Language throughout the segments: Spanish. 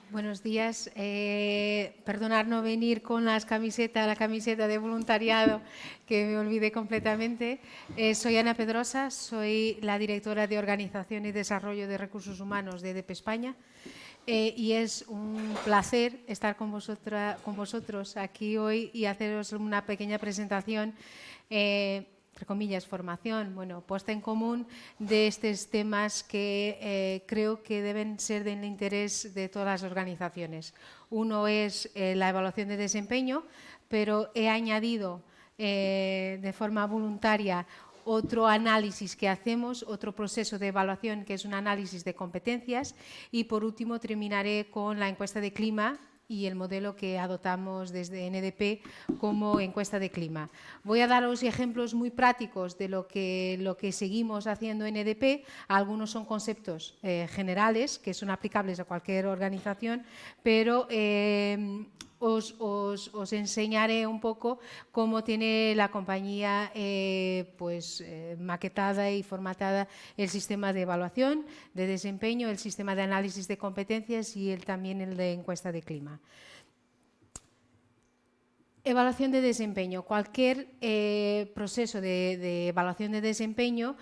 Buenos días. Perdonad no venir con la camiseta de voluntariado, que me olvidé completamente. Soy Ana Pedrosa, soy la directora de Organización y Desarrollo de Recursos Humanos de EDP España. Y es un placer estar con vosotros aquí hoy y haceros una pequeña presentación, entre comillas, formación, bueno, puesta en común de estos temas que creo que deben ser del interés de todas las organizaciones. Uno es la evaluación de desempeño, pero he añadido de forma voluntaria otro análisis que hacemos, otro proceso de evaluación que es un análisis de competencias, y por último terminaré con la encuesta de clima y el modelo que adoptamos desde NDP como encuesta de clima. Voy a daros ejemplos muy prácticos de lo que seguimos haciendo en NDP. Algunos son conceptos generales que son aplicables a cualquier organización, pero os enseñaré un poco cómo tiene la compañía maquetada y formatada el sistema de evaluación de desempeño, el sistema de análisis de competencias y también el de encuesta de clima. Evaluación de desempeño. Cualquier proceso de evaluación de desempeño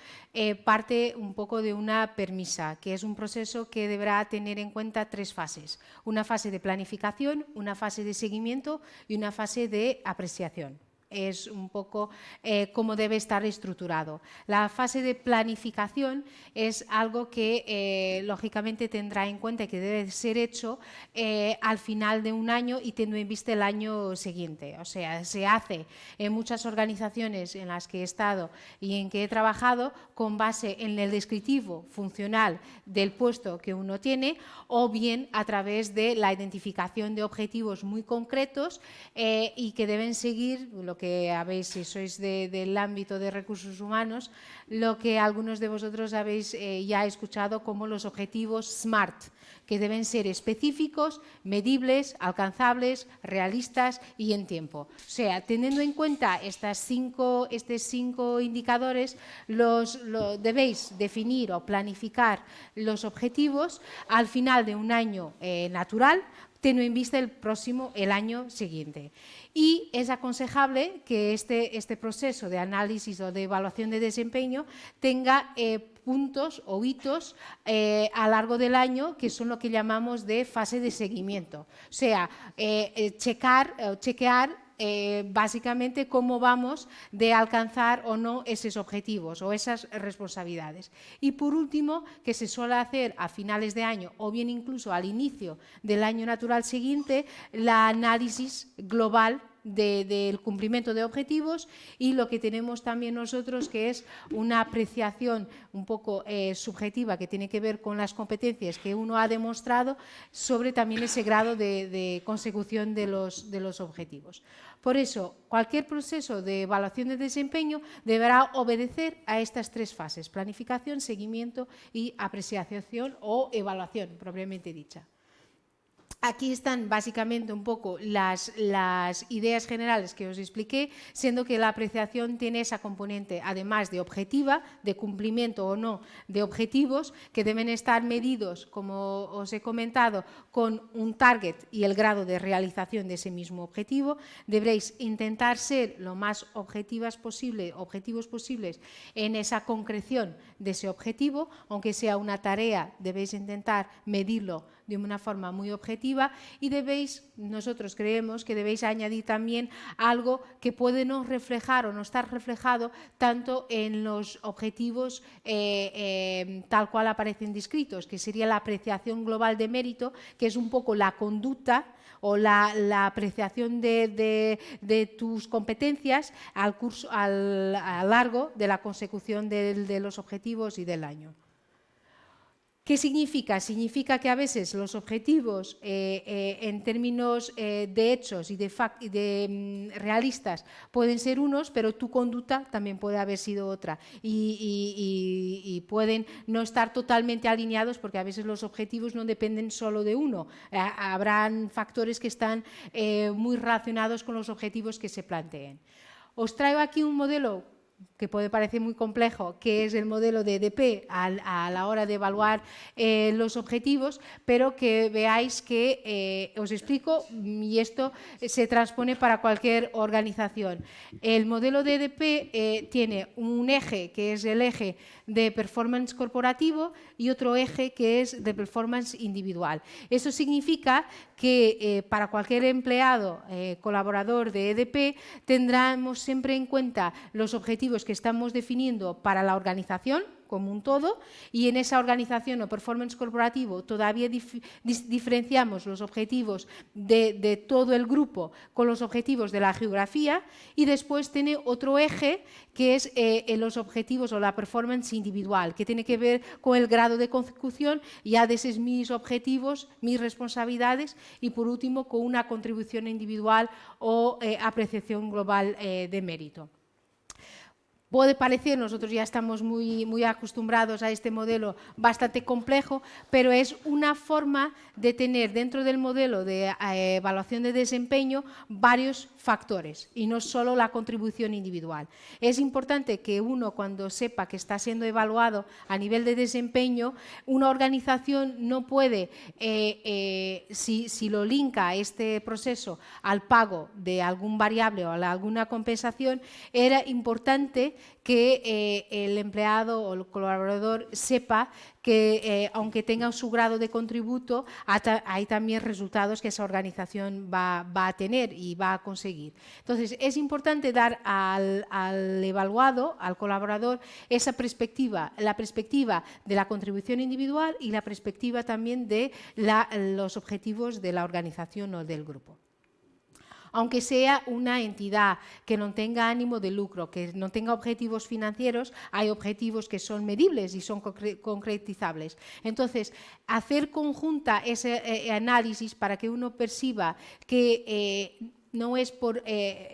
parte un poco de una premisa, que es un proceso que deberá tener en cuenta tres fases. Una fase de planificación, una fase de seguimiento y una fase de apreciación. Es un poco cómo debe estar estructurado. La fase de planificación es algo que lógicamente tendrá en cuenta que debe ser hecho al final de un año y teniendo en vista el año siguiente. O sea, se hace en muchas organizaciones en las que he estado y en que he trabajado con base en el descriptivo funcional del puesto que uno tiene, o bien a través de la identificación de objetivos muy concretos y que deben seguir lo que habéis, si sois del ámbito de recursos humanos, lo que algunos de vosotros habéis ya escuchado como los objetivos SMART, que deben ser específicos, medibles, alcanzables, realistas y en tiempo. O sea, teniendo en cuenta estos cinco indicadores, debéis definir o planificar los objetivos al final de un año natural, teniendo en vista el año siguiente. Y es aconsejable que este proceso de análisis o de evaluación de desempeño tenga puntos o hitos a lo largo del año, que son lo que llamamos de fase de seguimiento. O sea, chequear básicamente cómo vamos de alcanzar o no esos objetivos o esas responsabilidades. Y por último, que se suele hacer a finales de año o bien incluso al inicio del año natural siguiente, el análisis global del cumplimiento de objetivos, y lo que tenemos también nosotros, que es una apreciación un poco subjetiva que tiene que ver con las competencias que uno ha demostrado sobre también ese grado de consecución de los objetivos. Por eso, cualquier proceso de evaluación de desempeño deberá obedecer a estas tres fases: planificación, seguimiento y apreciación o evaluación propiamente dicha. Aquí están básicamente un poco las ideas generales que os expliqué, siendo que la apreciación tiene esa componente, además de objetiva, de cumplimiento o no de objetivos, que deben estar medidos, como os he comentado, con un target y el grado de realización de ese mismo objetivo. Deberéis intentar ser lo más objetivos posibles en esa concreción de ese objetivo, aunque sea una tarea, debéis intentar medirlo de una forma muy objetiva, y nosotros creemos que debéis añadir también algo que puede no reflejar o no estar reflejado tanto en los objetivos tal cual aparecen descritos, que sería la apreciación global de mérito, que es un poco la conducta o la apreciación de tus competencias a lo largo de la consecución de los objetivos y del año. ¿Qué significa? Significa que a veces los objetivos en términos de hechos y de realistas pueden ser unos, pero tu conducta también puede haber sido otra y pueden no estar totalmente alineados porque a veces los objetivos no dependen solo de uno. Habrán factores que están muy relacionados con los objetivos que se planteen. Os traigo aquí un modelo que puede parecer muy complejo, que es el modelo de EDP a la hora de evaluar los objetivos, pero que veáis que os explico y esto se transpone para cualquier organización. El modelo de EDP tiene un eje que es el eje de performance corporativo y otro eje que es de performance individual. Eso significa que para cualquier empleado, colaborador de EDP, tendremos siempre en cuenta los objetivos que estamos definiendo para la organización como un todo, y en esa organización o performance corporativo todavía diferenciamos los objetivos de todo el grupo con los objetivos de la geografía, y después tiene otro eje que es los objetivos o la performance individual, que tiene que ver con el grado de consecución ya de esos mis objetivos, mis responsabilidades, y por último con una contribución individual o apreciación global de mérito. Puede parecer, nosotros ya estamos muy acostumbrados a este modelo bastante complejo, pero es una forma de tener dentro del modelo de evaluación de desempeño varios factores y no solo la contribución individual. Es importante que uno, cuando sepa que está siendo evaluado a nivel de desempeño, una organización no puede, si lo linka este proceso al pago de algún variable o a alguna compensación, era importante que el empleado o el colaborador sepa que aunque tenga su grado de contributo, hay también resultados que esa organización va a tener y va a conseguir. Entonces, es importante dar al evaluado, al colaborador, esa perspectiva, la perspectiva de la contribución individual y la perspectiva también de los objetivos de la organización o del grupo. Aunque sea una entidad que no tenga ánimo de lucro, que no tenga objetivos financieros, hay objetivos que son medibles y son concretizables. Entonces, hacer conjunta ese análisis para que uno perciba que no es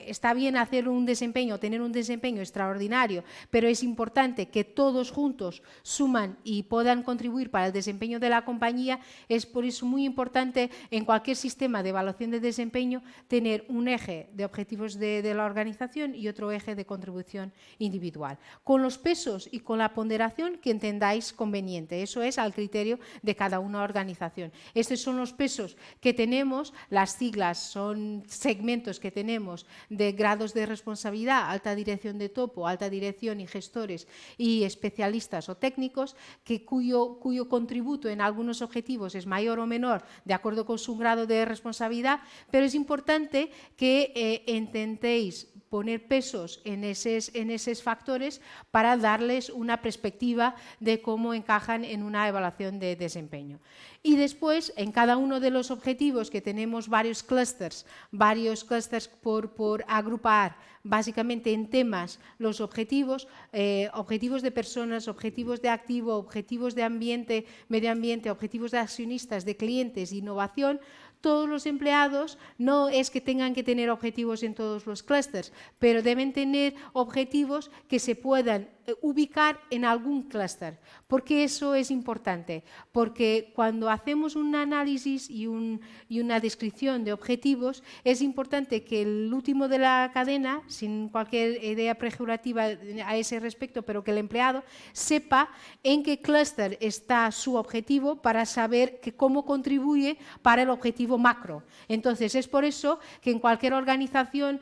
está bien hacer un desempeño, tener un desempeño extraordinario, pero es importante que todos juntos suman y puedan contribuir para el desempeño de la compañía. Es por eso muy importante en cualquier sistema de evaluación de desempeño tener un eje de objetivos de la organización y otro eje de contribución individual, con los pesos y con la ponderación que entendáis conveniente. Eso es al criterio de cada una organización. Estos son los pesos que tenemos, las siglas son segmentos que tenemos de grados de responsabilidad, alta dirección de topo, alta dirección y gestores y especialistas o técnicos, cuyo contributo en algunos objetivos es mayor o menor de acuerdo con su grado de responsabilidad, pero es importante que intentéis poner pesos en esos factores para darles una perspectiva de cómo encajan en una evaluación de desempeño. Y después, en cada uno de los objetivos, que tenemos varios clústeres por agrupar, básicamente en temas, los objetivos de personas, objetivos de activo, objetivos de ambiente, medio ambiente, objetivos de accionistas, de clientes, innovación. Todos los empleados no es que tengan que tener objetivos en todos los clústeres, pero deben tener objetivos que se puedan ubicar en algún clúster. ¿Por qué eso es importante? Porque cuando hacemos un análisis y una descripción de objetivos, es importante que el último de la cadena, sin cualquier idea peyorativa a ese respecto, pero que el empleado sepa en qué clúster está su objetivo para saber cómo contribuye para el objetivo macro. Entonces, es por eso que en cualquier organización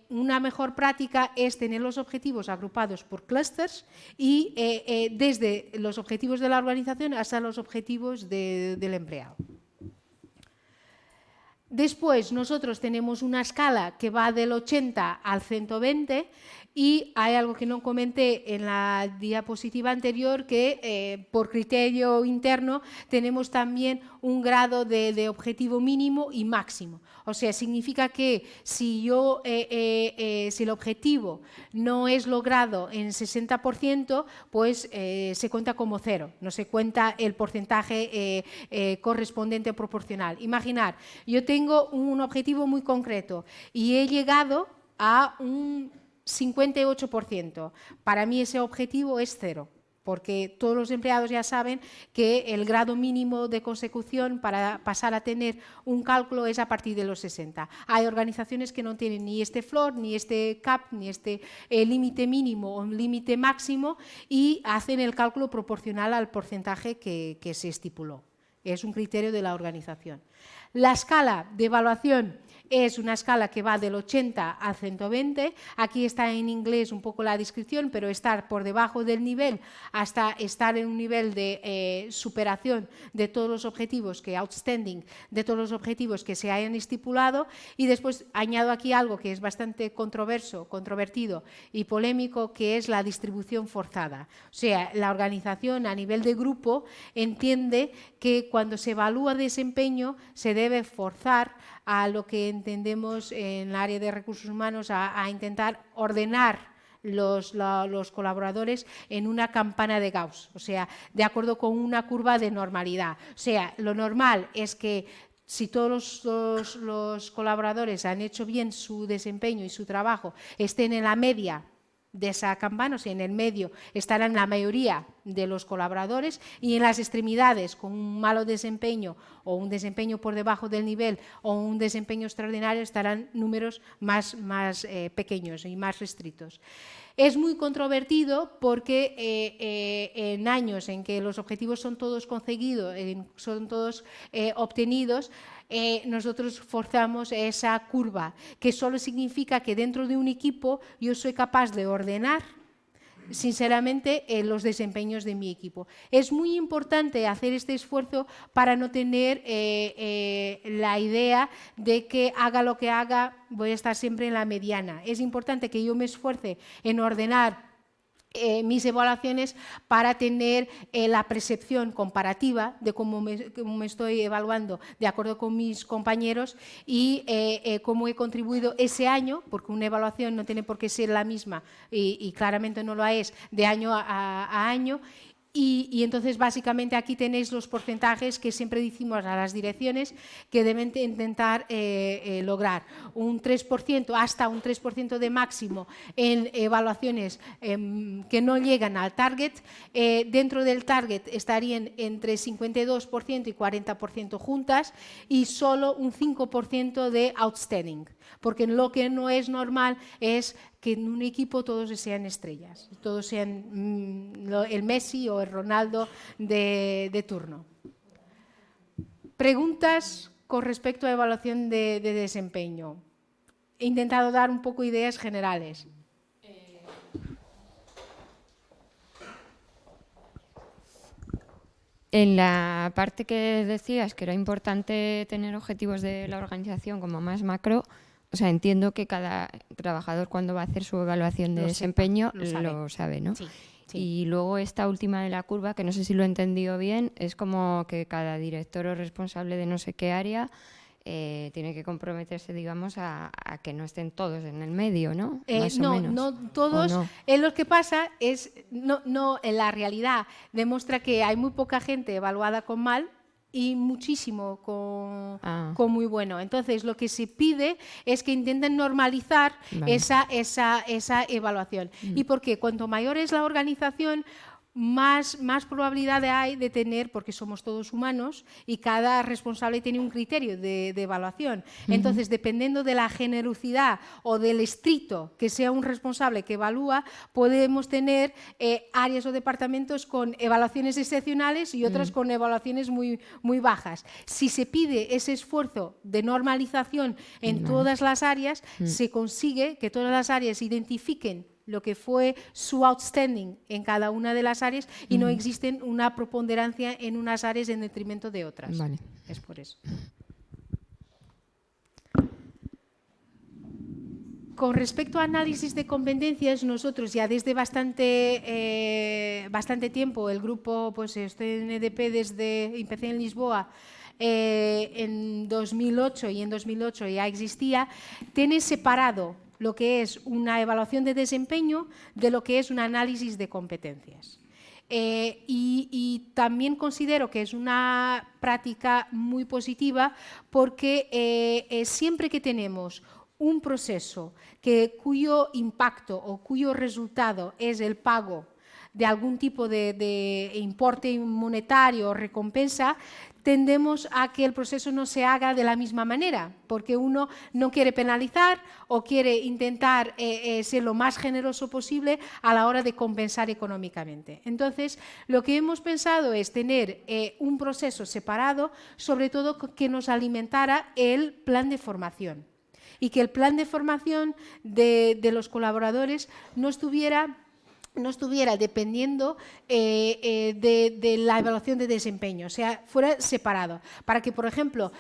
una mejor práctica es tener los objetivos agrupados por clústeres y desde los objetivos de la organización hasta los objetivos del empleado. Después nosotros tenemos una escala que va del 80 al 120 Y hay algo que no comenté en la diapositiva anterior, que por criterio interno tenemos también un grado de objetivo mínimo y máximo. O sea, significa que si el objetivo no es logrado en 60%, pues se cuenta como 0, no se cuenta el porcentaje correspondiente o proporcional. Imaginar, yo tengo un objetivo muy concreto y he llegado a un 58%. Para mí ese objetivo es 0, porque todos los empleados ya saben que el grado mínimo de consecución para pasar a tener un cálculo es a partir de los 60. Hay organizaciones que no tienen ni este floor, ni este cap, ni este límite mínimo o límite máximo, y hacen el cálculo proporcional al porcentaje que se estipuló. Es un criterio de la organización. La escala de evaluación es una escala que va del 80 al 120. Aquí está en inglés un poco la descripción, pero estar por debajo del nivel hasta estar en un nivel de superación de todos los objetivos, outstanding, de todos los objetivos que se hayan estipulado. Y después añado aquí algo que es bastante controvertido y polémico, que es la distribución forzada. O sea, la organización a nivel de grupo entiende que cuando se evalúa desempeño se debe forzar a lo que entendemos en el área de recursos humanos a intentar ordenar los colaboradores en una campana de Gauss, o sea, de acuerdo con una curva de normalidad. O sea, lo normal es que si todos los colaboradores han hecho bien su desempeño y su trabajo, estén en la media de esa campana, o sea, en el medio estarán la mayoría de los colaboradores, y en las extremidades, con un malo desempeño o un desempeño por debajo del nivel o un desempeño extraordinario, estarán números más pequeños y más restrictos. Es muy controvertido porque en años en que los objetivos son todos conseguidos, son todos obtenidos, nosotros forzamos esa curva, que solo significa que dentro de un equipo yo soy capaz de ordenar sinceramente los desempeños de mi equipo. Es muy importante hacer este esfuerzo para no tener la idea de que haga lo que haga, voy a estar siempre en la mediana. Es importante que yo me esfuerce en ordenar mis evaluaciones para tener la percepción comparativa de cómo me estoy evaluando de acuerdo con mis compañeros y cómo he contribuido ese año, porque una evaluación no tiene por qué ser la misma y claramente no lo es de año a año. Y entonces básicamente aquí tenéis los porcentajes que siempre decimos a las direcciones que deben intentar lograr. Un 3%, hasta un 3% de máximo en evaluaciones que no llegan al target. Dentro del target estarían entre 52% y 40% juntas, y solo un 5% de outstanding, porque lo que no es normal es que en un equipo todos sean estrellas, todos sean el Messi o el Ronaldo de turno. Preguntas con respecto a evaluación de desempeño. He intentado dar un poco ideas generales. En la parte que decías que era importante tener objetivos de la organización como más macro, o sea, entiendo que cada trabajador cuando va a hacer su evaluación de desempeño lo sabe, ¿no? Sí, sí. Y luego esta última de la curva, que no sé si lo he entendido bien, es como que cada director o responsable de no sé qué área tiene que comprometerse, digamos, a que no estén todos en el medio, ¿no? Más o menos. No todos. No? Lo que pasa es, no, en la realidad demuestra que hay muy poca gente evaluada con mal y muchísimo con muy bueno. Entonces, lo que se pide es que intenten normalizar esa evaluación. ¿Y por qué? Cuanto mayor es la organización, más probabilidad hay de tener, porque somos todos humanos y cada responsable tiene un criterio de evaluación. Entonces, dependiendo de la generosidad o del estricto que sea un responsable que evalúa, podemos tener áreas o departamentos con evaluaciones excepcionales y otras con evaluaciones muy bajas. Si se pide ese esfuerzo de normalización en todas las áreas, se consigue que todas las áreas identifiquen lo que fue su outstanding en cada una de las áreas y no existen una preponderancia en unas áreas en detrimento de otras. Vale. Es por eso. con respecto a análisis de competencias, nosotros ya desde bastante tiempo, el grupo, pues estoy en EDP empecé en Lisboa en 2008 y en 2008 ya existía, tiene separado lo que es una evaluación de desempeño de lo que es un análisis de competencias. Y también considero que es una práctica muy positiva porque siempre que tenemos un proceso cuyo impacto o cuyo resultado es el pago de algún tipo de importe monetario o recompensa, tendemos a que el proceso no se haga de la misma manera, porque uno no quiere penalizar o quiere intentar ser lo más generoso posible a la hora de compensar económicamente. Entonces, lo que hemos pensado es tener un proceso separado, sobre todo que nos alimentara el plan de formación y que el plan de formación de los colaboradores no estuviera dependiendo de la evaluación de desempeño, o sea, fuera separado, para que, por ejemplo,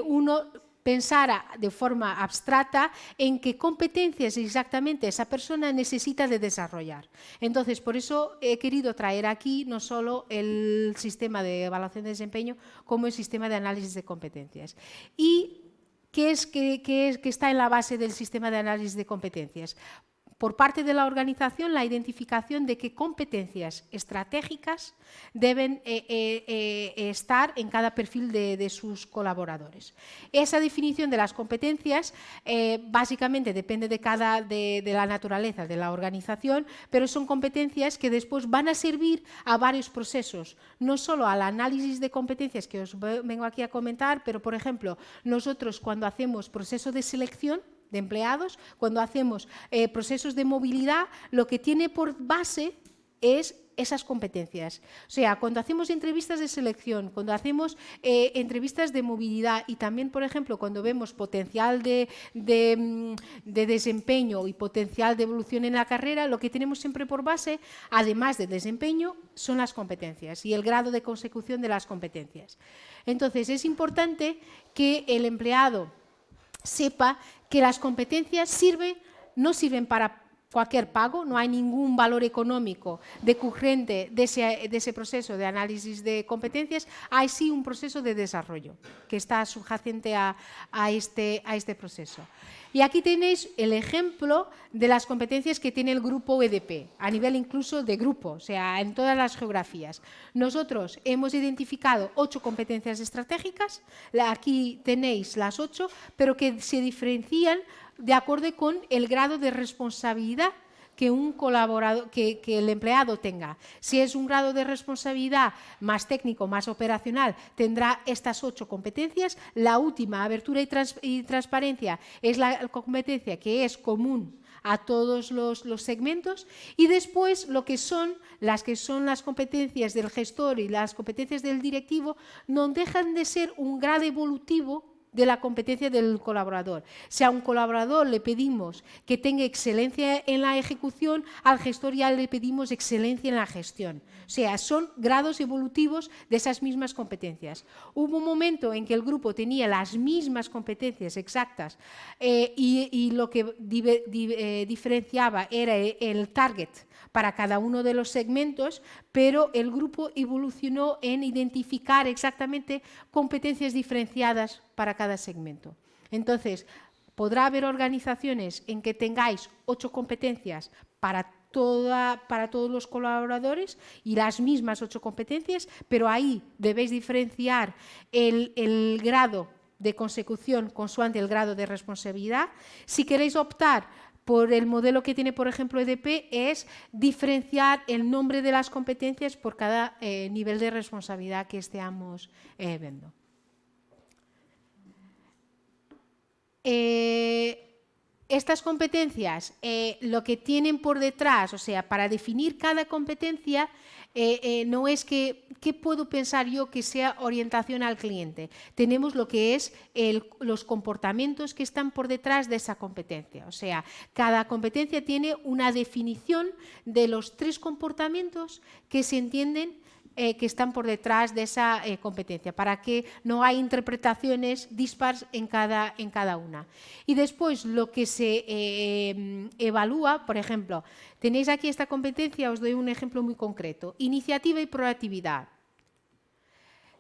uno pensara de forma abstracta en qué competencias exactamente esa persona necesita de desarrollar. Entonces, por eso he querido traer aquí no solo el sistema de evaluación de desempeño, como el sistema de análisis de competencias. Y ¿qué está en la base del sistema de análisis de competencias? Por parte de la organización, la identificación de qué competencias estratégicas deben estar en cada perfil de sus colaboradores. Esa definición de las competencias básicamente depende de la naturaleza de la organización, pero son competencias que después van a servir a varios procesos, no solo al análisis de competencias que os vengo aquí a comentar, pero, por ejemplo, nosotros cuando hacemos proceso de selección de empleados, cuando hacemos procesos de movilidad, lo que tiene por base es esas competencias. O sea, cuando hacemos entrevistas de selección, cuando hacemos entrevistas de movilidad y también, por ejemplo, cuando vemos potencial de desempeño y potencial de evolución en la carrera, lo que tenemos siempre por base, además del desempeño, son las competencias y el grado de consecución de las competencias. Entonces, es importante que el empleado sepa que las competencias no sirven para cualquier pago, no hay ningún valor económico decurrente de ese proceso de análisis de competencias, hay sí un proceso de desarrollo que está subyacente a este proceso. Y aquí tenéis el ejemplo de las competencias que tiene el grupo EDP, a nivel incluso de grupo, o sea, en todas las geografías. Nosotros hemos identificado 8 competencias estratégicas, aquí tenéis las 8, pero que se diferencian de acuerdo con el grado de responsabilidad que el empleado tenga. Si es un grado de responsabilidad más técnico, más operacional, tendrá estas 8 competencias. La última, apertura y transparencia, es la competencia que es común a todos los segmentos, y después lo que son las competencias del gestor y las competencias del directivo no dejan de ser un grado evolutivo de la competencia del colaborador. Si a un colaborador le pedimos que tenga excelencia en la ejecución, al gestor ya le pedimos excelencia en la gestión. O sea, son grados evolutivos de esas mismas competencias. Hubo un momento en que el grupo tenía las mismas competencias exactas y lo que diferenciaba era el target para cada uno de los segmentos, pero el grupo evolucionó en identificar exactamente competencias diferenciadas para cada segmento. Entonces, podrá haber organizaciones en que tengáis 8 competencias para todos los colaboradores y las mismas 8 competencias, pero ahí debéis diferenciar el grado de consecución consoante el grado de responsabilidad. Si queréis optar por el modelo que tiene, por ejemplo, EDP, es diferenciar el nombre de las competencias por cada nivel de responsabilidad que estemos viendo. Estas competencias, lo que tienen por detrás, o sea, para definir cada competencia, no es ¿qué puedo pensar yo que sea orientación al cliente? Tenemos lo que es los comportamientos que están por detrás de esa competencia. O sea, cada competencia tiene una definición de los 3 comportamientos que se entienden que están por detrás de esa competencia, para que no haya interpretaciones dispares en cada una. Y después lo que se evalúa, por ejemplo, tenéis aquí esta competencia, os doy un ejemplo muy concreto, iniciativa y proactividad.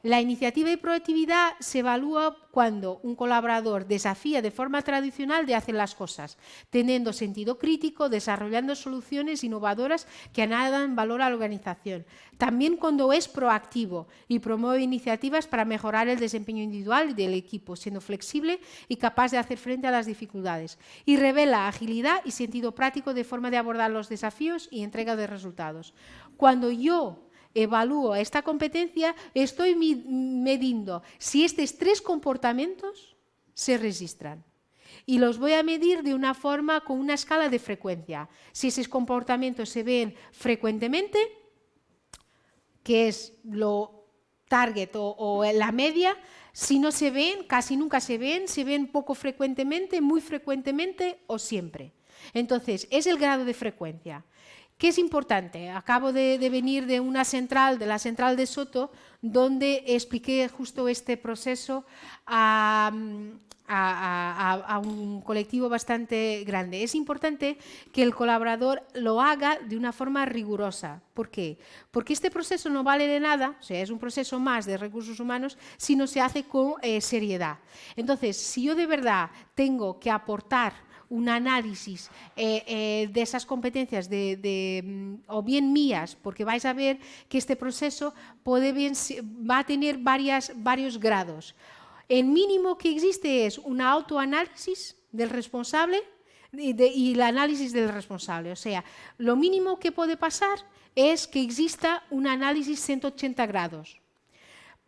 La iniciativa y proactividad se evalúa cuando un colaborador desafía de forma tradicional de hacer las cosas, teniendo sentido crítico, desarrollando soluciones innovadoras que añadan valor a la organización. También cuando es proactivo y promueve iniciativas para mejorar el desempeño individual del equipo, siendo flexible y capaz de hacer frente a las dificultades. Y revela agilidad y sentido práctico de forma de abordar los desafíos y entrega de resultados. Cuando yo evalúo esta competencia, estoy midiendo si estos 3 comportamientos se registran. Y los voy a medir de una forma con una escala de frecuencia. Si esos comportamientos se ven frecuentemente, que es lo target o la media, si no se ven, casi nunca se ven poco frecuentemente, muy frecuentemente o siempre. Entonces, es el grado de frecuencia. ¿Qué es importante? Acabo de venir de la central de Soto, donde expliqué justo este proceso a un colectivo bastante grande. Es importante que el colaborador lo haga de una forma rigurosa. ¿Por qué? Porque este proceso no vale de nada, o sea, es un proceso más de recursos humanos, si no se hace con seriedad. Entonces, si yo de verdad tengo que aportar un análisis de esas competencias o bien mías, porque vais a ver que este proceso va a tener varios grados. El mínimo que existe es un autoanálisis del responsable y el análisis del responsable. O sea, lo mínimo que puede pasar es que exista un análisis 180 grados.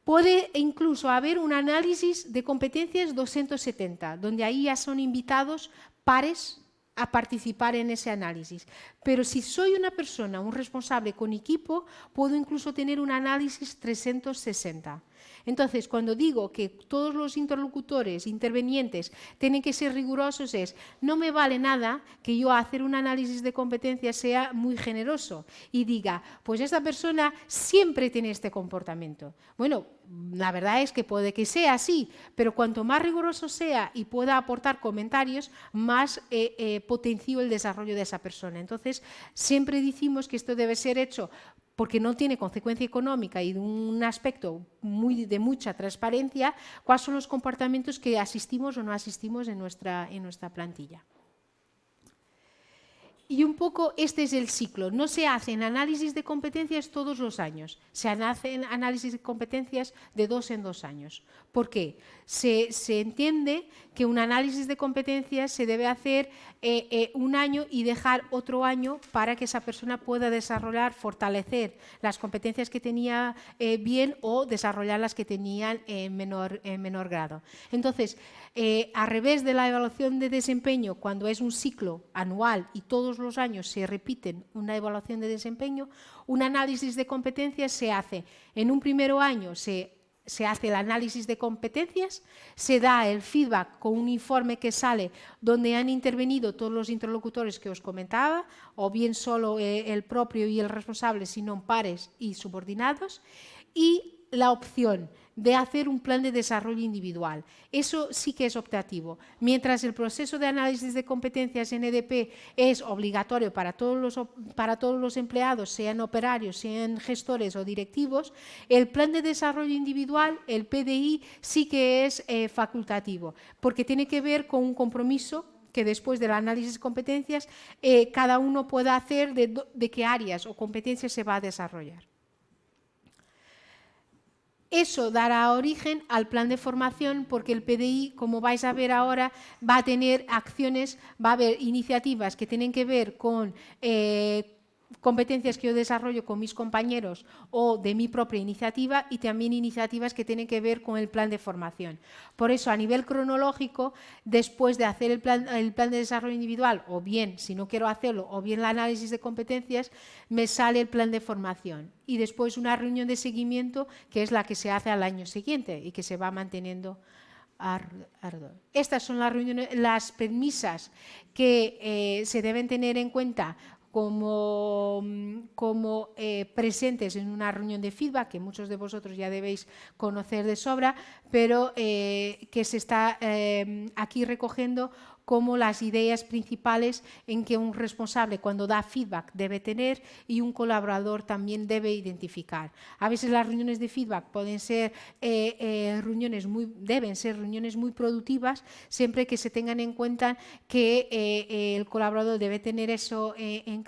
Puede incluso haber un análisis de competencias 270, donde ahí ya son invitados pares a participar en ese análisis. Pero si soy una persona, un responsable con equipo, puedo incluso tener un análisis 360. Entonces, cuando digo que todos los interlocutores, intervenientes, tienen que ser rigurosos, no me vale nada que yo hacer un análisis de competencias sea muy generoso y diga, pues esta persona siempre tiene este comportamiento. Bueno, la verdad es que puede que sea así, pero cuanto más riguroso sea y pueda aportar comentarios, más potencio el desarrollo de esa persona. Entonces, siempre decimos que esto debe ser hecho porque no tiene consecuencia económica y de un aspecto de mucha transparencia, cuáles son los comportamientos que asistimos o no asistimos en nuestra plantilla. Y un poco este es el ciclo. No se hacen análisis de competencias todos los años, se hacen análisis de competencias de 2 en 2 años. ¿Por qué? Se entiende que un análisis de competencias se debe hacer un año y dejar otro año para que esa persona pueda desarrollar, fortalecer las competencias que tenía bien o desarrollar las que tenían en menor grado. Entonces, a revés de la evaluación de desempeño, cuando es un ciclo anual y todos los años se repiten una evaluación de desempeño, un análisis de competencias se hace en un primer año, se hace el análisis de competencias, se da el feedback con un informe que sale donde han intervenido todos los interlocutores que os comentaba, o bien solo el propio y el responsable, sino pares y subordinados, y la opción de hacer un plan de desarrollo individual. Eso sí que es optativo. Mientras el proceso de análisis de competencias en EDP es obligatorio para todos los empleados, sean operarios, sean gestores o directivos, el plan de desarrollo individual, el PDI, sí que es facultativo, porque tiene que ver con un compromiso que después del análisis de competencias cada uno pueda hacer de qué áreas o competencias se va a desarrollar. Eso dará origen al plan de formación porque el PDI, como vais a ver ahora, va a tener acciones, va a haber iniciativas que tienen que ver con competencias que yo desarrollo con mis compañeros o de mi propia iniciativa y también iniciativas que tienen que ver con el plan de formación. Por eso, a nivel cronológico, después de hacer el plan de desarrollo individual, o bien, si no quiero hacerlo, o bien el análisis de competencias, me sale el plan de formación. Y después una reunión de seguimiento, que es la que se hace al año siguiente y que se va manteniendo. Estas son las premisas que se deben tener en cuenta presentes en una reunión de feedback, que muchos de vosotros ya debéis conocer de sobra, pero que se está aquí recogiendo como las ideas principales en que un responsable cuando da feedback debe tener y un colaborador también debe identificar. A veces las reuniones de feedback pueden ser deben ser reuniones muy productivas siempre que se tengan en cuenta que el colaborador debe tener eso en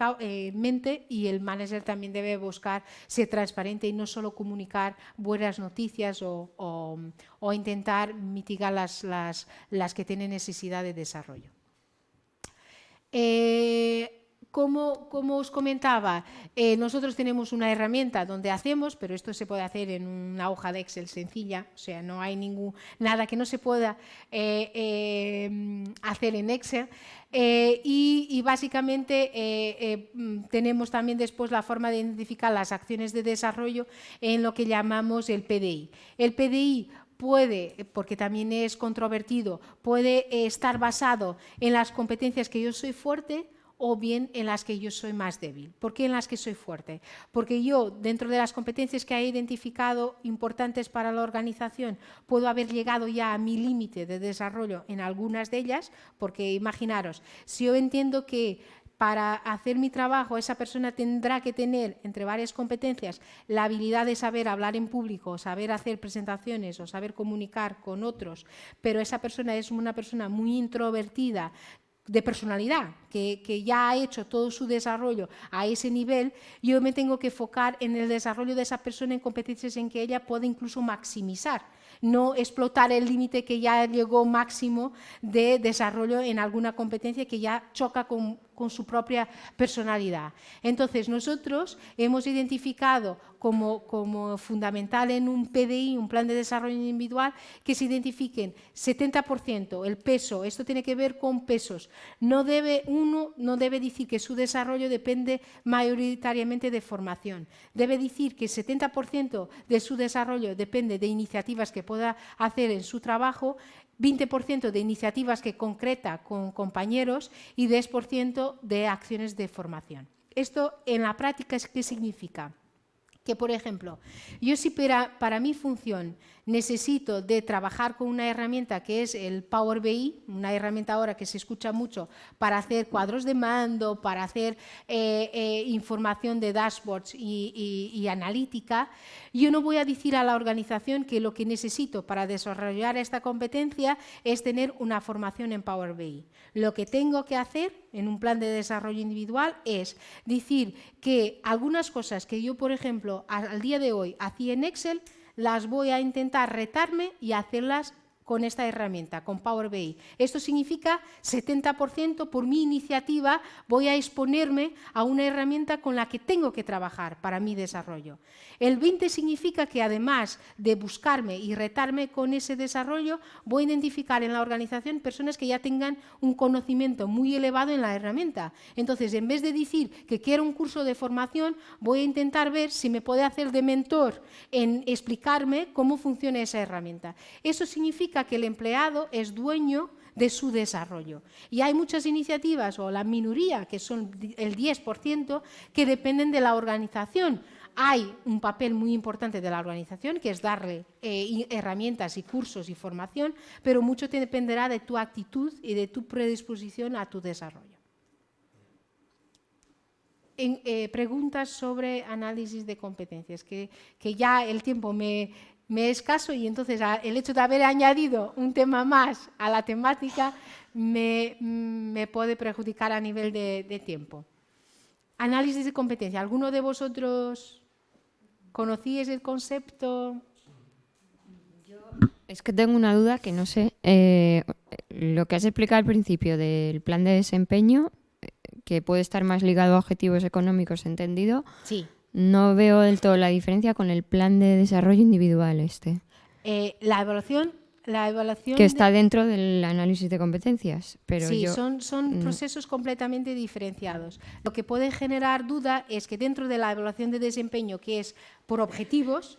mente y el manager también debe buscar ser transparente y no solo comunicar buenas noticias o intentar mitigar las que tienen necesidad de desarrollo. Como os comentaba, nosotros tenemos una herramienta donde hacemos, pero esto se puede hacer en una hoja de Excel sencilla, o sea, no hay nada que no se pueda hacer en Excel. Y básicamente tenemos también después la forma de identificar las acciones de desarrollo en lo que llamamos el PDI. El PDI puede, porque también es controvertido, puede estar basado en las competencias que yo soy fuerte o bien en las que yo soy más débil. ¿Por qué en las que soy fuerte? Porque yo, dentro de las competencias que he identificado importantes para la organización, puedo haber llegado ya a mi límite de desarrollo en algunas de ellas, porque imaginaros, si yo entiendo que para hacer mi trabajo esa persona tendrá que tener, entre varias competencias, la habilidad de saber hablar en público, saber hacer presentaciones o saber comunicar con otros, pero esa persona es una persona muy introvertida, de personalidad, que ya ha hecho todo su desarrollo a ese nivel, yo me tengo que enfocar en el desarrollo de esa persona en competencias en que ella puede incluso maximizar, no explotar el límite que ya llegó máximo de desarrollo en alguna competencia que ya choca con su propia personalidad. Entonces, nosotros hemos identificado como fundamental en un PDI, un plan de desarrollo individual, que se identifiquen 70%, el peso, esto tiene que ver con pesos. Uno no debe decir que su desarrollo depende mayoritariamente de formación. Debe decir que 70% de su desarrollo depende de iniciativas que pueda hacer en su trabajo, 20% de iniciativas que concreta con compañeros y 10% de acciones de formación. Esto en la práctica, ¿qué significa? Que, por ejemplo, yo si para mi función necesito de trabajar con una herramienta que es el Power BI, una herramienta ahora que se escucha mucho para hacer cuadros de mando, para hacer información de dashboards y analítica, yo no voy a decir a la organización que lo que necesito para desarrollar esta competencia es tener una formación en Power BI. Lo que tengo que hacer en un plan de desarrollo individual es decir que algunas cosas que yo, por ejemplo, al día de hoy hacía en Excel, las voy a intentar retarme y hacerlas con esta herramienta, con Power BI. Esto significa 70% por mi iniciativa voy a exponerme a una herramienta con la que tengo que trabajar para mi desarrollo. El 20% significa que además de buscarme y retarme con ese desarrollo, voy a identificar en la organización personas que ya tengan un conocimiento muy elevado en la herramienta. Entonces, en vez de decir que quiero un curso de formación, voy a intentar ver si me puede hacer de mentor en explicarme cómo funciona esa herramienta. Eso significa que el empleado es dueño de su desarrollo. Y hay muchas iniciativas, o la minoría, que son el 10%, que dependen de la organización. Hay un papel muy importante de la organización, que es darle herramientas y cursos y formación, pero mucho dependerá de tu actitud y de tu predisposición a tu desarrollo. Preguntas sobre análisis de competencias, que ya el tiempo me es escaso y entonces el hecho de haber añadido un tema más a la temática me puede perjudicar a nivel de tiempo. Análisis de competencia. ¿Alguno de vosotros conocíais el concepto? Es que tengo una duda que no sé. Lo que has explicado al principio del plan de desempeño, que puede estar más ligado a objetivos económicos, entendido. Sí. No veo del todo la diferencia con el plan de desarrollo individual La evaluación que está dentro del análisis de competencias. Pero sí, son procesos completamente diferenciados. Lo que puede generar duda es que dentro de la evaluación de desempeño, que es por objetivos,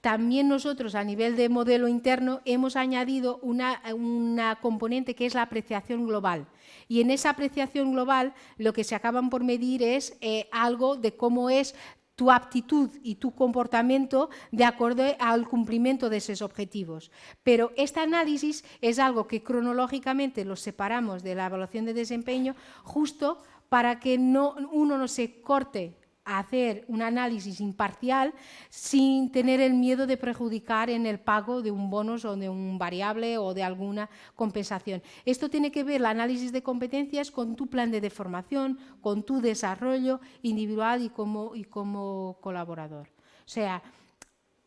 También nosotros, a nivel de modelo interno, hemos añadido una componente que es la apreciación global. Y en esa apreciación global, lo que se acaban por medir es algo de cómo es tu aptitud y tu comportamiento de acuerdo al cumplimiento de esos objetivos. Pero este análisis es algo que cronológicamente los separamos de la evaluación de desempeño justo para que uno no se corte a hacer un análisis imparcial sin tener el miedo de perjudicar en el pago de un bonus o de un variable o de alguna compensación. Esto tiene que ver el análisis de competencias con tu plan de formación, con tu desarrollo individual y como colaborador. O sea,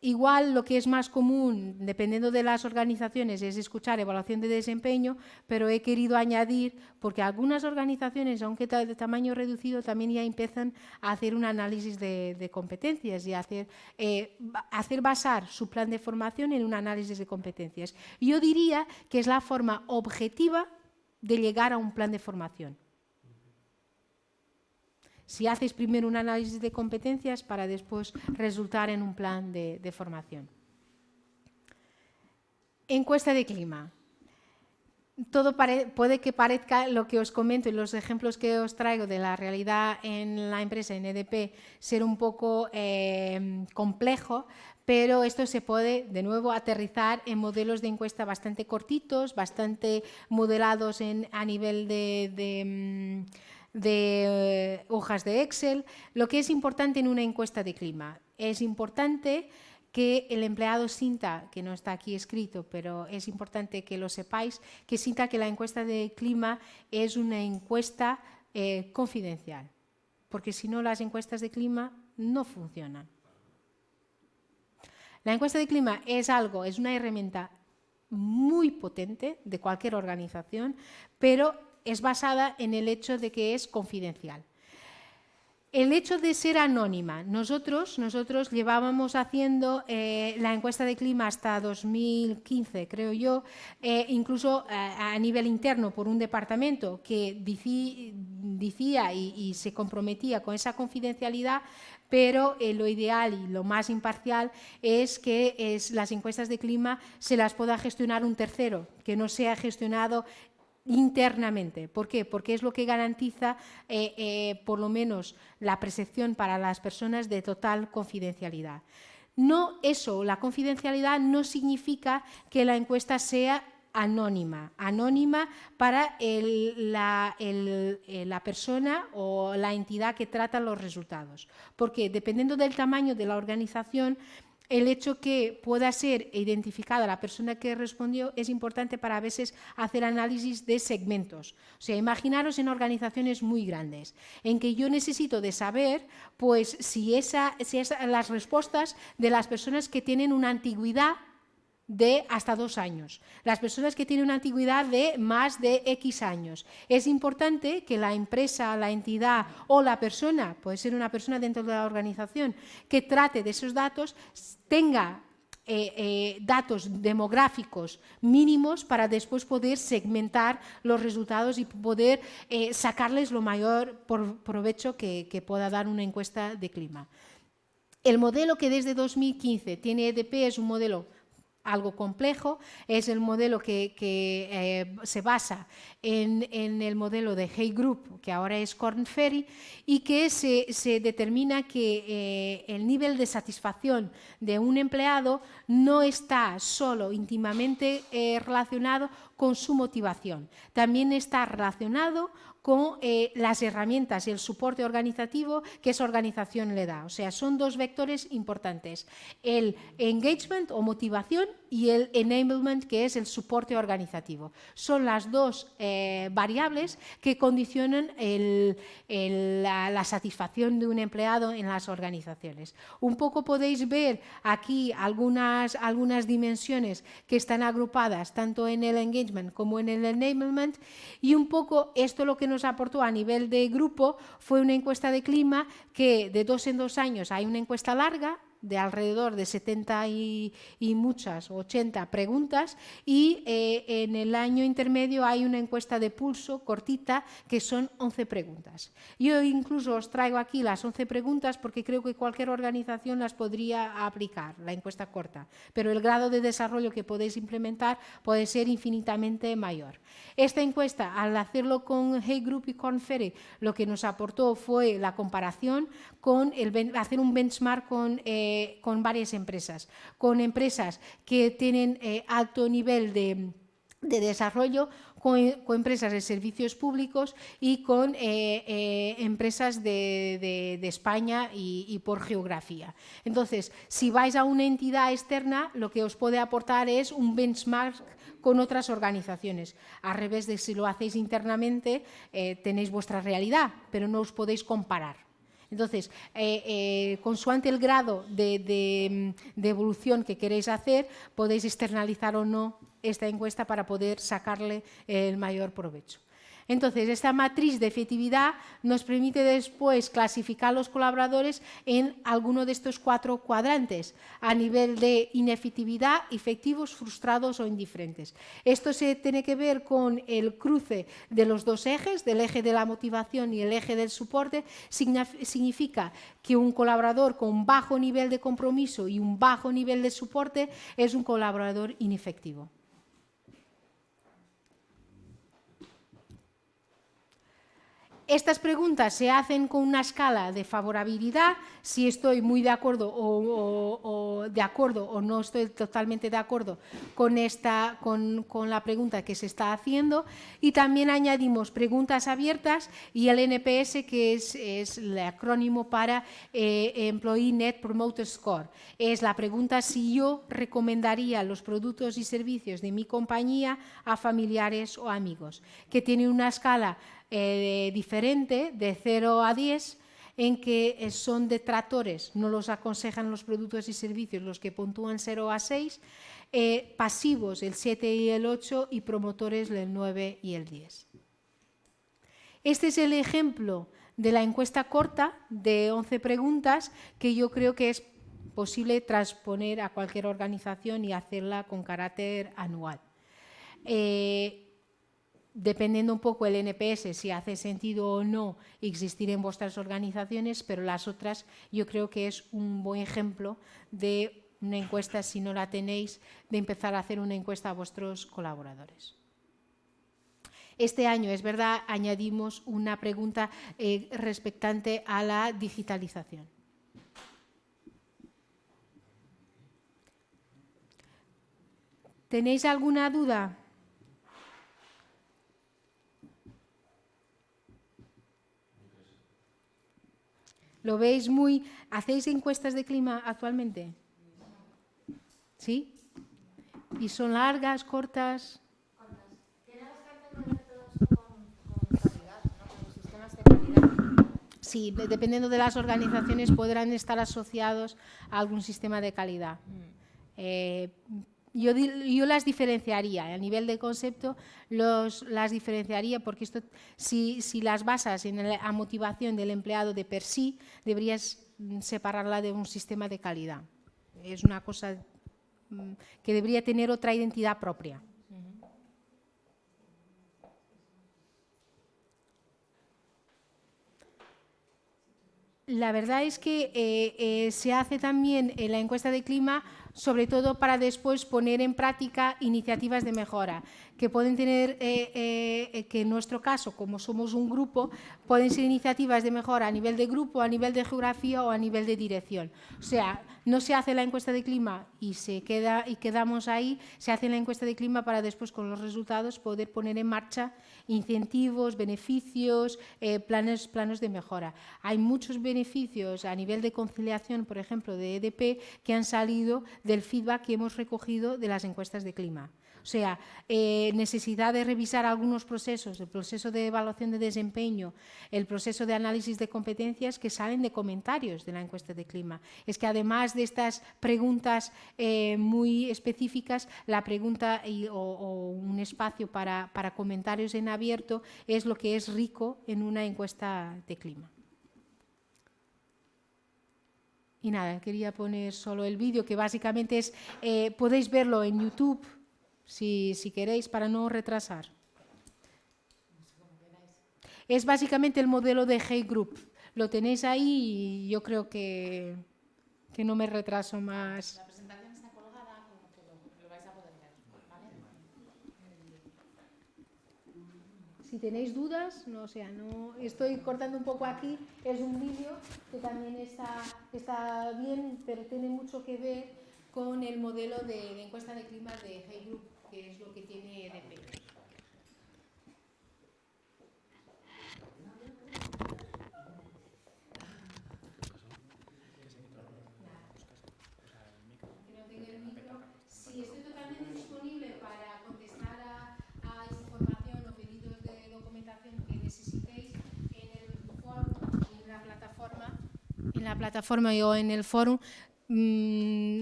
igual lo que es más común, dependiendo de las organizaciones, es escuchar evaluación de desempeño, pero he querido añadir, porque algunas organizaciones, aunque de tamaño reducido, también ya empiezan a hacer un análisis de competencias y hacer basar su plan de formación en un análisis de competencias. Yo diría que es la forma objetiva de llegar a un plan de formación. Si haces primero un análisis de competencias para después resultar en un plan de formación. Encuesta de clima. Todo puede que parezca lo que os comento y los ejemplos que os traigo de la realidad en la empresa, en EDP, ser un poco complejo, pero esto se puede, de nuevo, aterrizar en modelos de encuesta bastante cortitos, bastante modelados a nivel de hojas de Excel. Lo que es importante en una encuesta de clima, es importante que el empleado sienta, que no está aquí escrito, pero es importante que lo sepáis, que sienta que la encuesta de clima es una encuesta confidencial, porque si no las encuestas de clima no funcionan. La encuesta de clima es una herramienta muy potente de cualquier organización, pero es basada en el hecho de que es confidencial. El hecho de ser anónima, nosotros llevábamos haciendo la encuesta de clima hasta 2015, creo yo, incluso a nivel interno por un departamento que decía y se comprometía con esa confidencialidad, pero lo ideal y lo más imparcial es que las encuestas de clima se las pueda gestionar un tercero, que no sea gestionado internamente. ¿Por qué? Porque es lo que garantiza por lo menos la percepción para las personas de total confidencialidad. La confidencialidad no significa que la encuesta sea anónima para la persona o la entidad que trata los resultados. Porque dependiendo del tamaño de la organización, el hecho que pueda ser identificada la persona que respondió es importante para a veces hacer análisis de segmentos. O sea, imaginaros en organizaciones muy grandes, en que yo necesito de saber pues, si las respuestas de las personas que tienen una antigüedad de hasta 2 años, las personas que tienen una antigüedad de más de X años. Es importante que la empresa, la entidad o la persona, puede ser una persona dentro de la organización, que trate de esos datos, tenga datos demográficos mínimos para después poder segmentar los resultados y poder sacarles lo mayor provecho que pueda dar una encuesta de clima. El modelo que desde 2015 tiene EDP es un modelo algo complejo, es el modelo que se basa en el modelo de Hay Group, que ahora es Korn Ferry, y que se determina que el nivel de satisfacción de un empleado no está solo íntimamente relacionado con su motivación, también está relacionado con las herramientas y el soporte organizativo que esa organización le da. O sea, son 2 vectores importantes, el engagement o motivación y el enablement, que es el soporte organizativo. Son las 2 variables que condicionan la satisfacción de un empleado en las organizaciones. Un poco podéis ver aquí algunas dimensiones que están agrupadas tanto en el engagement como en el enablement, y un poco esto lo que nos aportó a nivel de grupo fue una encuesta de clima que de 2 en 2 años hay una encuesta larga de alrededor de 70 y muchas, 80 preguntas, y en el año intermedio hay una encuesta de pulso cortita que son 11 preguntas. Yo incluso os traigo aquí las 11 preguntas porque creo que cualquier organización las podría aplicar, la encuesta corta, pero el grado de desarrollo que podéis implementar puede ser infinitamente mayor. Esta encuesta, al hacerlo con Hay Group y Korn Ferry, lo que nos aportó fue la comparación con hacer un benchmark con varias empresas, con empresas que tienen alto nivel de desarrollo, con empresas de servicios públicos y con empresas de España y por geografía. Entonces, si vais a una entidad externa, lo que os puede aportar es un benchmark con otras organizaciones. Al revés de si lo hacéis internamente, tenéis vuestra realidad, pero no os podéis comparar. Entonces, consoante el grado de evolución que queréis hacer, podéis externalizar o no esta encuesta para poder sacarle el mayor provecho. Entonces, esta matriz de efectividad nos permite después clasificar los colaboradores en alguno de estos 4 cuadrantes, a nivel de inefectividad, efectivos, frustrados o indiferentes. Esto se tiene que ver con el cruce de los 2 ejes, del eje de la motivación y el eje del soporte. Significa que un colaborador con un bajo nivel de compromiso y un bajo nivel de soporte es un colaborador inefectivo. Estas preguntas se hacen con una escala de favorabilidad, si estoy muy de acuerdo o no estoy totalmente de acuerdo con la pregunta que se está haciendo, y también añadimos preguntas abiertas y el NPS, que es el acrónimo para Employee Net Promoter Score. Es la pregunta si yo recomendaría los productos y servicios de mi compañía a familiares o amigos, que tiene una escala diferente de 0 a 10, en que son detractores, no los aconsejan los productos y servicios, los que puntúan 0 a 6, pasivos el 7 y el 8 y promotores el 9 y el 10. Este es el ejemplo de la encuesta corta de 11 preguntas que yo creo que es posible transponer a cualquier organización y hacerla con carácter anual. Dependiendo un poco el NPS, si hace sentido o no existir en vuestras organizaciones, pero las otras yo creo que es un buen ejemplo de una encuesta, si no la tenéis, de empezar a hacer una encuesta a vuestros colaboradores. Este año, es verdad, añadimos una pregunta respectante a la digitalización. ¿Tenéis alguna duda? ¿Lo veis muy...? ¿Hacéis encuestas de clima actualmente? ¿Sí? ¿Y son largas, cortas? Tenemos que hacerlo de todos con calidad, ¿no? Con sistemas de calidad. Sí, dependiendo de las organizaciones podrán estar asociados a algún sistema de calidad. Yo las diferenciaría, a nivel de concepto las diferenciaría, porque esto, si las basas en la motivación del empleado de per sí, deberías separarla de un sistema de calidad. Es una cosa que debería tener otra identidad propia. La verdad es que se hace también en la encuesta de clima, sobre todo para después poner en práctica iniciativas de mejora, que pueden tener, que en nuestro caso, como somos un grupo, pueden ser iniciativas de mejora a nivel de grupo, a nivel de geografía o a nivel de dirección. O sea, no se hace la encuesta de clima y quedamos ahí, se hace la encuesta de clima para después, con los resultados, poder poner en marcha incentivos, beneficios, planos de mejora. Hay muchos beneficios a nivel de conciliación, por ejemplo, de EDP, que han salido del feedback que hemos recogido de las encuestas de clima. O sea, necesidad de revisar algunos procesos, el proceso de evaluación de desempeño, el proceso de análisis de competencias que salen de comentarios de la encuesta de clima. Es que además de estas preguntas muy específicas, la pregunta o un espacio para comentarios en abierto es lo que es rico en una encuesta de clima. Y nada, quería poner solo el vídeo, que básicamente es, podéis verlo en YouTube, si queréis, para no retrasar. Es básicamente el modelo de Hey Group. Lo tenéis ahí y yo creo que no me retraso más. La presentación está colgada, como que lo vais a poder ver, ¿vale? Si tenéis dudas, no estoy cortando un poco aquí, es un vídeo que también está bien, pero tiene mucho que ver con el modelo de encuesta de clima de Hey Group, que es lo que tiene EDP. Sí, estoy totalmente disponible para contestar a información o pedidos de documentación que necesitéis en el foro, en la plataforma o en el foro.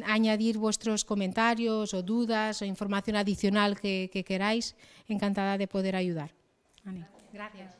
Añadir vuestros comentarios o dudas o información adicional que queráis. Encantada de poder ayudar. Vale. Gracias.